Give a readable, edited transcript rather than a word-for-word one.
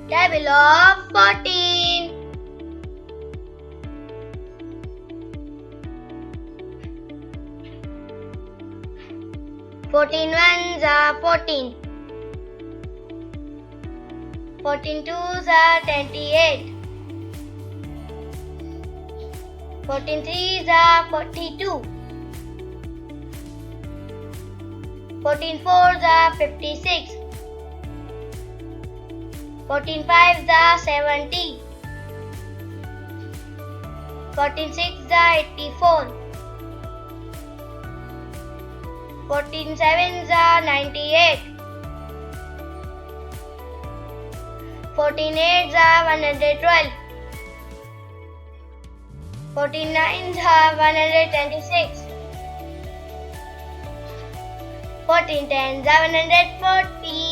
Table of 14. 14 ones are 14. 14 twos are 28. 14 threes are 42. 14 fours are 56. 14 fives are 70. 14 sixes are 84. 14 sevens are 98. 14 eights are 112. 14 nines are 126. 14 tens are 140.